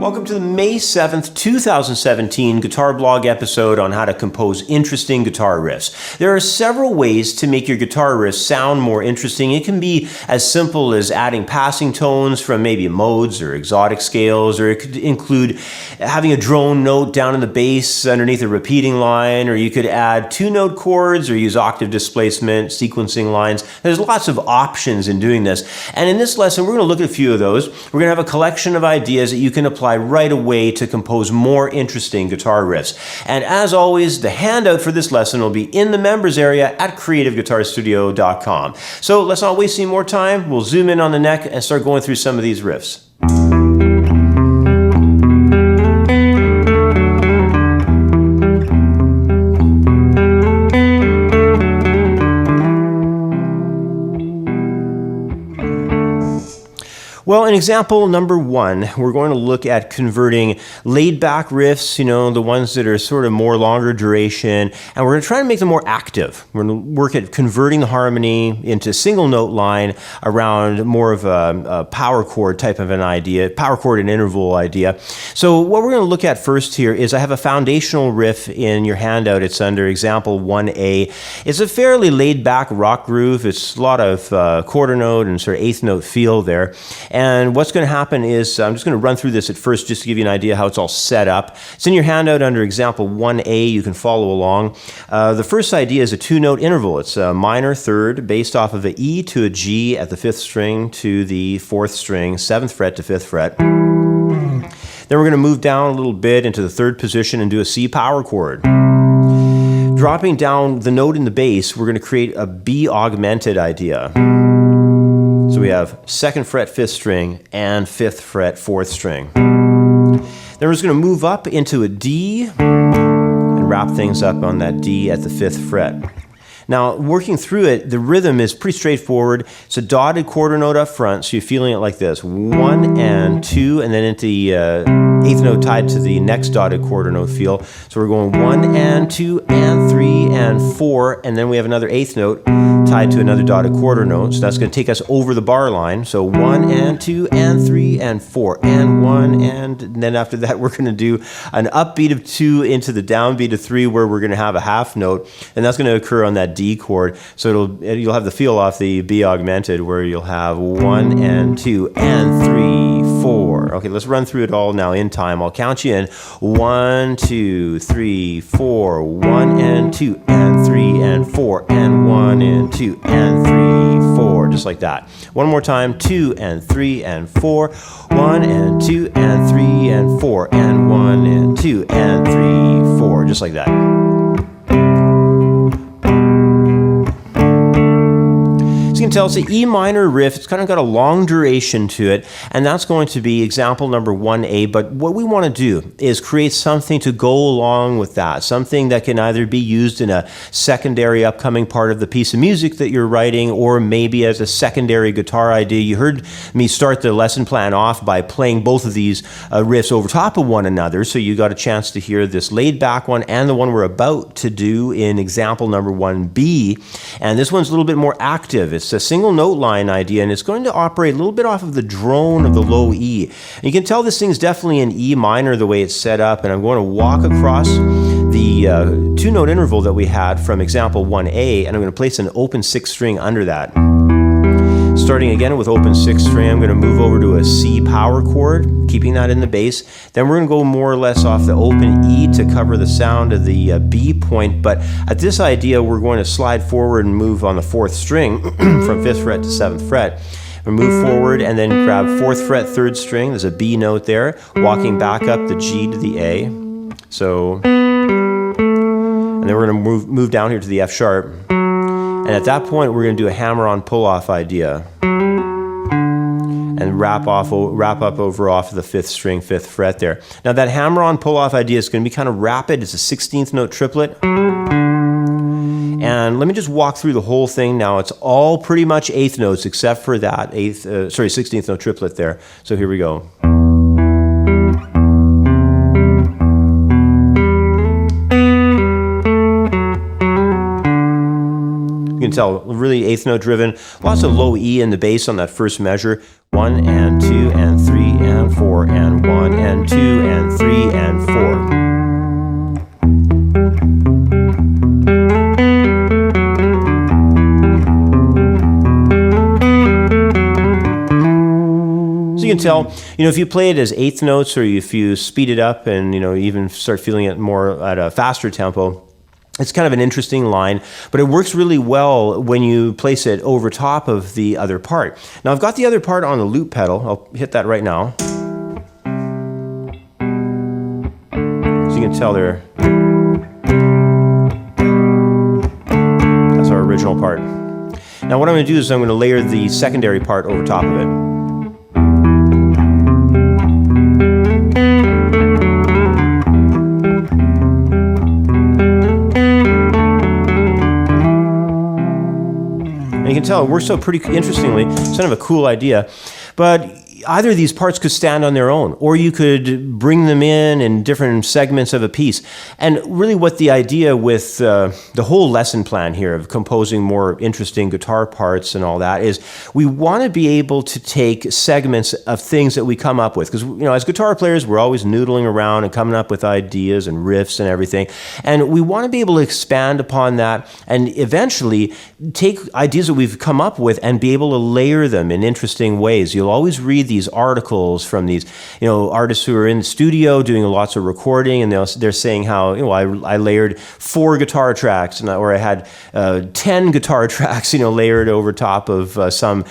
Welcome to the May 7th, 2017 Guitar Blog episode on how to compose interesting guitar riffs. There are several ways to make your guitar riffs sound more interesting. It can be as simple as adding passing tones from maybe modes or exotic scales, or it could include having a drone note down in the bass underneath a repeating line, or you could add two-note chords or use octave displacement, sequencing lines. There's lots of options in doing this. And in this lesson, we're going to look at a few of those. We're going to have a collection of ideas that you can apply right away to compose more interesting guitar riffs. And as always, the handout for this lesson will be in the members area at creativeguitarstudio.com. So let's not waste any more time. We'll zoom in on the neck and start going through some of these riffs. Well, in example number 1, we're going to look at converting laid-back riffs, the ones that are sort of more longer duration, and we're going to try to make them more active. We're going to work at converting the harmony into single note line around more of a power chord type of an idea, power chord and interval idea. So what we're going to look at first here is I have a foundational riff in your handout. It's under example 1A. It's a fairly laid-back rock groove. It's a lot of quarter note and sort of eighth note feel there. And what's going to happen is, I'm just going to run through this at first just to give you an idea how it's all set up. It's in your handout under example 1A. You can follow along. The first idea is a two-note interval. It's a minor third based off of an E to a G at the 5th string to the 4th string, 7th fret to 5th fret. Then we're going to move down a little bit into the 3rd position and do a C power chord. Dropping down the note in the bass, we're going to create a B augmented idea. So we have 2nd fret 5th string and 5th fret 4th string. Then we're just going to move up into a D and wrap things up on that D at the 5th fret. Now, working through it, the rhythm is pretty straightforward. It's a dotted quarter note up front, so you're feeling it like this. 1 and 2, and then into the 8th note tied to the next dotted quarter note feel. So we're going 1 and 2 and 3 and 4, and then we have another 8th note tied to another dotted quarter note. So that's going to take us over the bar line. So 1 and 2 and 3 and 4 and 1, and then after that we're going to do an upbeat of 2 into the downbeat of 3 where we're going to have a half note, and that's going to occur on that D chord. So you'll have the feel off the B augmented where you'll have 1 and 2 and 3, 4. Okay, let's run through it all now in time. I'll count you in. 1, 2, 3, 4, 1 and 2 and 3 and 4 and 1 and 2 and 3, 4, just like that. One more time. 2 and 3 and 4, 1 and 2 and 3 and 4 and 1 and 2 and 3, 4, just like that. You can tell it's an E minor riff. It's kind of got a long duration to it, and that's going to be example number 1A. But what we want to do is create something to go along with that, something that can either be used in a secondary upcoming part of the piece of music that you're writing, or maybe as a secondary guitar idea. You heard me start the lesson plan off by playing both of these riffs over top of one another, so you got a chance to hear this laid back one and the one we're about to do in example number 1B. And this one's a little bit more active. It's a single note line idea, and it's going to operate a little bit off of the drone of the low E. And you can tell this thing's definitely in E minor the way it's set up, and I'm going to walk across the two-note interval that we had from example 1A, and I'm going to place an open 6th string under that. Starting again with open 6th string, I'm going to move over to a C power chord, keeping that in the bass. Then we're going to go more or less off the open E to cover the sound of the B point. But at this idea, we're going to slide forward and move on the 4th string from 5th fret to 7th fret. We move forward and then grab 4th fret 3rd string. There's a B note there, walking back up the G to the A. So, and then we're going to move down here to the F sharp. And at that point, we're going to do a hammer-on pull-off idea and wrap up over off of the 5th string, 5th fret there. Now that hammer-on pull-off idea is going to be kind of rapid. It's a 16th note triplet. And let me just walk through the whole thing now. It's all pretty much 8th notes except for that 16th note triplet there. So here we go. You can tell, really 8th note driven. Lots of low E in the bass on that first measure. 1 and 2 and 3 and 4 and 1 and 2 and 3 and 4. So you can tell, if you play it as eighth notes or if you speed it up and, even start feeling it more at a faster tempo, it's kind of an interesting line, but it works really well when you place it over top of the other part. Now I've got the other part on the loop pedal. I'll hit that right now. So you can tell there. That's our original part. Now what I'm going to do is I'm going to layer the secondary part over top of it. You can tell it works out pretty interestingly. It's kind of a cool idea. But either of these parts could stand on their own, or you could bring them in different segments of a piece. And really what the idea with the whole lesson plan here of composing more interesting guitar parts and all that is we want to be able to take segments of things that we come up with. Because, as guitar players, we're always noodling around and coming up with ideas and riffs and everything. And we want to be able to expand upon that and eventually take ideas that we've come up with and be able to layer them in interesting ways. You'll always read these articles from these, artists who are in the studio doing lots of recording, and they're saying how, I layered 4 guitar tracks, or I had 10 guitar tracks, layered over top of some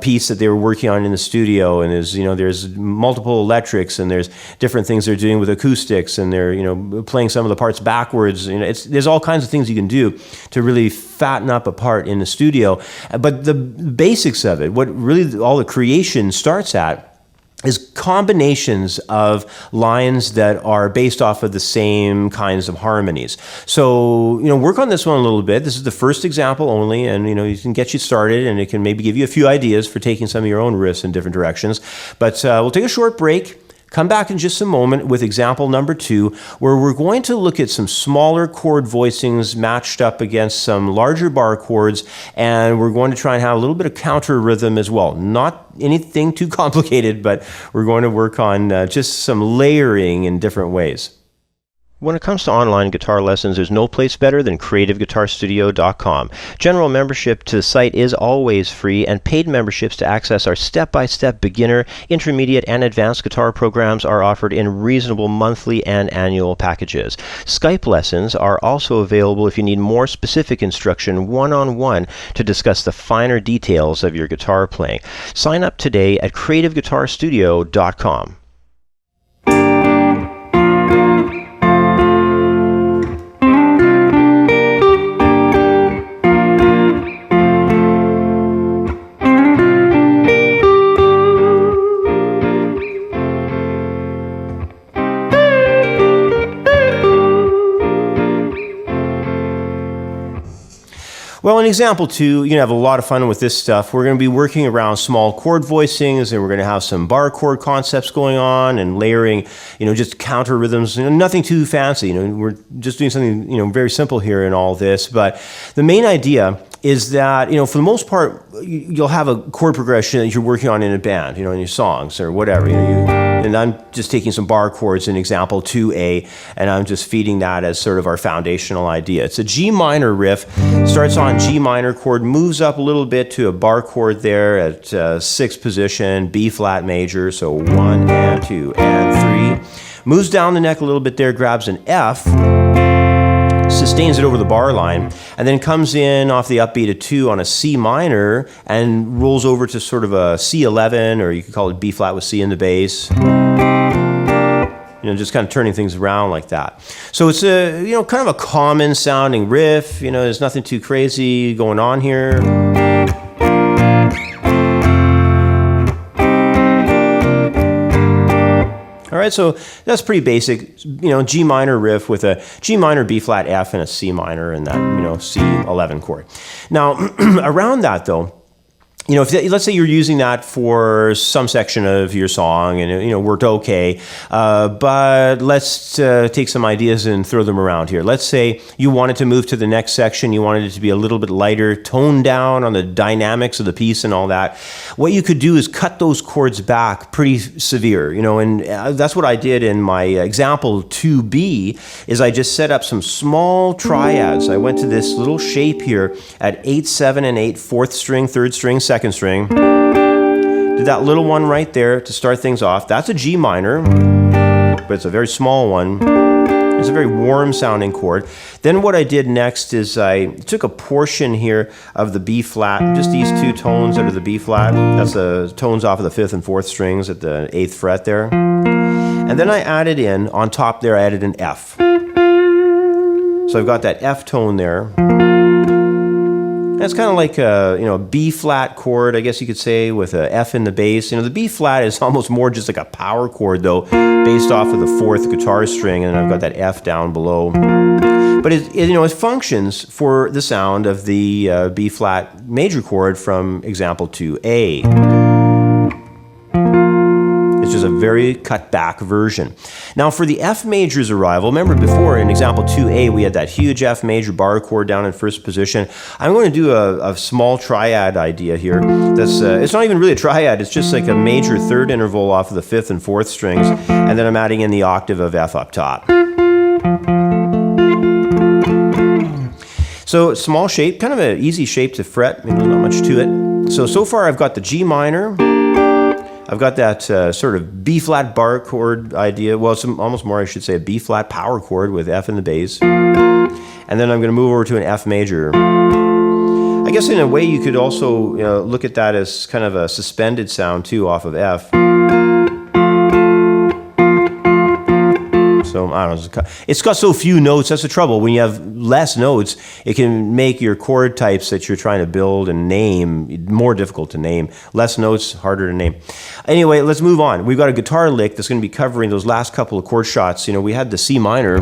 piece that they were working on in the studio, and there's multiple electrics, and there's different things they're doing with acoustics, and they're playing some of the parts backwards. There's all kinds of things you can do to really fatten up a part in the studio. But the basics of it, what really all the creation starts at, is combinations of lines that are based off of the same kinds of harmonies. So, work on this one a little bit. This is the first example only, and, you can get you started, and it can maybe give you a few ideas for taking some of your own riffs in different directions. But we'll take a short break. Come back in just a moment with example number 2, where we're going to look at some smaller chord voicings matched up against some larger bar chords, and we're going to try and have a little bit of counter rhythm as well. Not anything too complicated, but we're going to work on just some layering in different ways. When it comes to online guitar lessons, there's no place better than CreativeGuitarStudio.com. General membership to the site is always free, and paid memberships to access our step-by-step beginner, intermediate, and advanced guitar programs are offered in reasonable monthly and annual packages. Skype lessons are also available if you need more specific instruction one-on-one to discuss the finer details of your guitar playing. Sign up today at CreativeGuitarStudio.com. Well, in example 2, you're going to have a lot of fun with this stuff. We're going to be working around small chord voicings, and we're going to have some bar chord concepts going on and layering, just counter rhythms, nothing too fancy. We're just doing something, very simple here in all this. But the main idea is that, for the most part, you'll have a chord progression that you're working on in a band, in your songs or whatever. And I'm just taking some bar chords in example 2A, and I'm just feeding that as sort of our foundational idea. It's a G minor riff, starts on G minor chord, moves up a little bit to a bar chord there at 6th position, B flat major, so 1 and 2 and 3. Moves down the neck a little bit there, grabs an F, sustains it over the bar line, and then comes in off the upbeat of 2 on a C minor and rolls over to sort of a C11, or you could call it B flat with C in the bass. Just kind of turning things around like that. So it's a, kind of a common sounding riff. There's nothing too crazy going on here. All right, so that's pretty basic, G minor riff with a G minor, B flat, F, and a C minor, and that, C11 chord. Now, around that though, you know, let's say you're using that for some section of your song and it, worked okay, but let's take some ideas and throw them around here. Let's say you wanted to move to the next section, you wanted it to be a little bit lighter, toned down on the dynamics of the piece and all that. What you could do is cut those chords back pretty severe, and that's what I did in my example 2B, is I just set up some small triads. I went to this little shape here at 8, 7, and 8, 4th string, 3rd string, 2nd string. Did that little one right there to start things off. That's a G minor, but it's a very small one. It's a very warm sounding chord. Then what I did next is I took a portion here of the B flat, just these 2 tones out of the B flat. That's the tones off of the 5th and 4th strings at the 8th fret there. And then I added in, on top there, I added an F. So I've got that F tone there. It's kind of like a B flat chord, I guess you could say, with a F in the bass. The B flat is almost more just like a power chord though, based off of the 4th guitar string, and I've got that F down below. But it functions for the sound of the B flat major chord from example 2A. It's just a very cut back version. Now for the F major's arrival, remember before in example 2A we had that huge F major bar chord down in 1st position. I'm going to do a small triad idea here. That's it's not even really a triad, it's just like a major 3rd interval off of the 5th and 4th strings, and then I'm adding in the octave of F up top. So small shape, kind of an easy shape to fret, there's not much to it. So far I've got the G minor, I've got that sort of B flat bar chord idea. Well, it's almost more, I should say, a B flat power chord with F in the bass. And then I'm going to move over to an F major. I guess in a way you could also look at that as kind of a suspended sound too off of F. So I don't know, it's got so few notes, that's the trouble. When you have less notes, it can make your chord types that you're trying to build and name more difficult to name. Less notes, harder to name. Anyway, let's move on. We've got a guitar lick that's going to be covering those last couple of chord shots. We had the C minor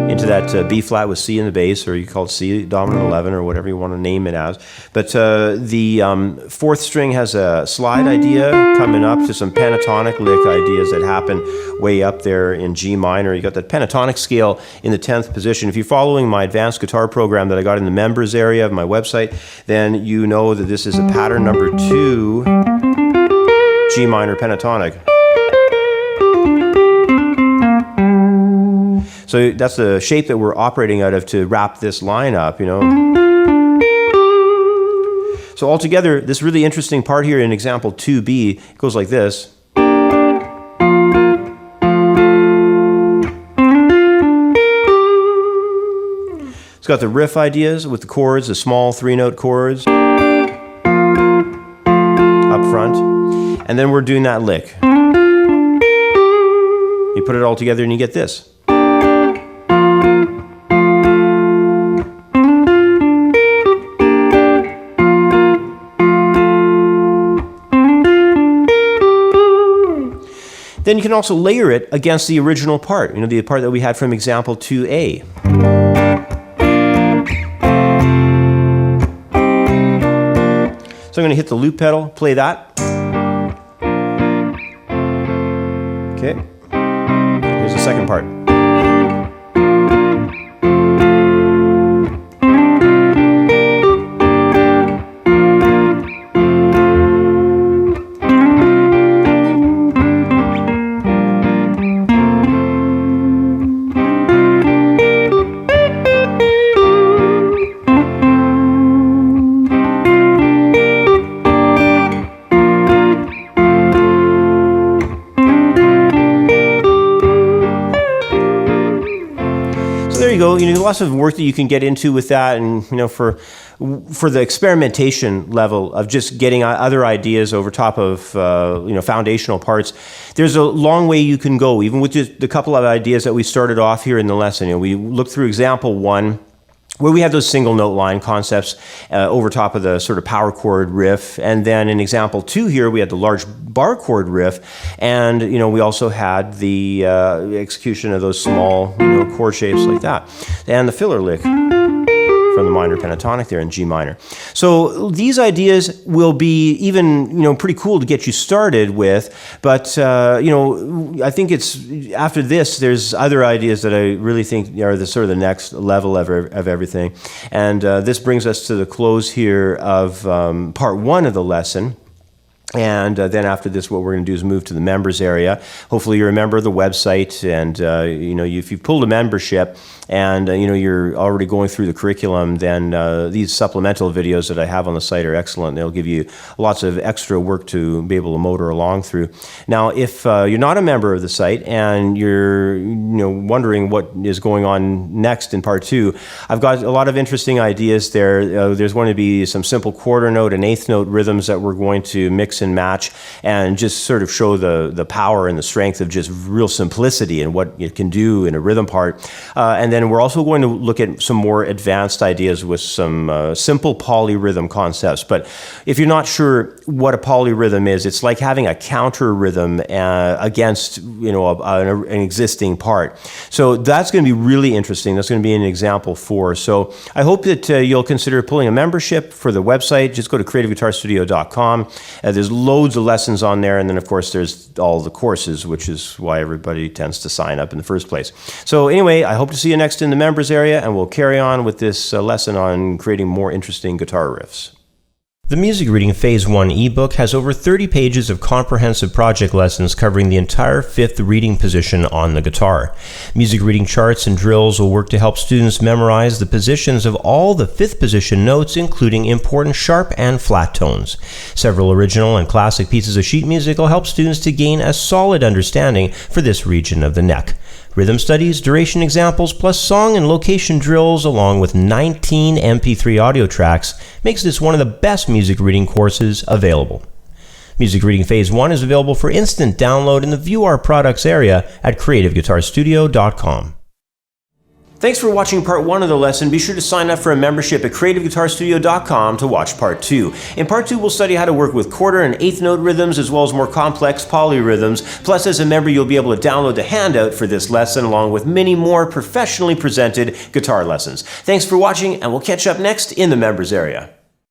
into that B flat with C in the bass, or you call it C dominant 11 or whatever you want to name it as. But the 4th string has a slide idea coming up to some pentatonic lick ideas that happen way up there in G minor. You got that pentatonic scale in the 10th position. If you're following my advanced guitar program that I got in the members area of my website, then you know that this is a pattern number 2 G minor pentatonic. So that's the shape that we're operating out of to wrap this line up, So altogether, this really interesting part here in example 2B goes like this. It's got the riff ideas with the chords, the small 3-note chords up front, and then we're doing that lick. You put it all together and you get this. Then you can also layer it against the original part, the part that we had from example 2A. So I'm going to hit the loop pedal, play that. Okay, here's the second part. There you go. Lots of work that you can get into with that, and for the experimentation level of just getting other ideas over top of foundational parts, there's a long way you can go, even with just the couple of ideas that we started off here in the lesson. We looked through example 1, where we have those single note line concepts over top of the sort of power chord riff. And then in example 2 here, we had the large bar chord riff. And, we also had the execution of those small, chord shapes like that. And the filler lick from from the minor pentatonic there in G minor. So these ideas will be even, pretty cool to get you started with, but, I think it's, after this, there's other ideas that I really think are the sort of the next level of everything. And this brings us to the close here of part one of the lesson. And then after this, what we're going to do is move to the members area. Hopefully you're a member of the website, and if you've pulled a membership and you're already going through the curriculum, then these supplemental videos that I have on the site are excellent. They'll give you lots of extra work to be able to motor along through. Now, if you're not a member of the site and you're wondering what is going on next in part two, I've got a lot of interesting ideas there. There's going to be some simple quarter note and eighth note rhythms that we're going to mix and match and just sort of show the power and the strength of just real simplicity and what it can do in a rhythm part. And then we're also going to look at some more advanced ideas with some simple polyrhythm concepts. But if you're not sure what a polyrhythm is, it's like having a counter rhythm against an existing part. So that's going to be really interesting. That's going to be an example 4. So I hope that you'll consider pulling a membership for the website. Just go to creativeguitarstudio.com. There's loads of lessons on there, and then of course there's all the courses, which is why everybody tends to sign up in the first place. So anyway, I hope to see you next in the members area, and we'll carry on with this lesson on creating more interesting guitar riffs. The Music Reading Phase 1 ebook has over 30 pages of comprehensive project lessons covering the entire 5th reading position on the guitar. Music reading charts and drills will work to help students memorize the positions of all the 5th position notes, including important sharp and flat tones. Several original and classic pieces of sheet music will help students to gain a solid understanding for this region of the neck. Rhythm studies, duration examples, plus song and location drills, along with 19 MP3 audio tracks, makes this one of the best music reading courses available. Music Reading Phase 1 is available for instant download in the View Our Products area at creativeguitarstudio.com. Thanks for watching part 1 of the lesson. Be sure to sign up for a membership at creativeguitarstudio.com to watch part 2. In part 2, we'll study how to work with quarter and eighth note rhythms as well as more complex polyrhythms. Plus, as a member, you'll be able to download the handout for this lesson along with many more professionally presented guitar lessons. Thanks for watching, and we'll catch up next in the members area.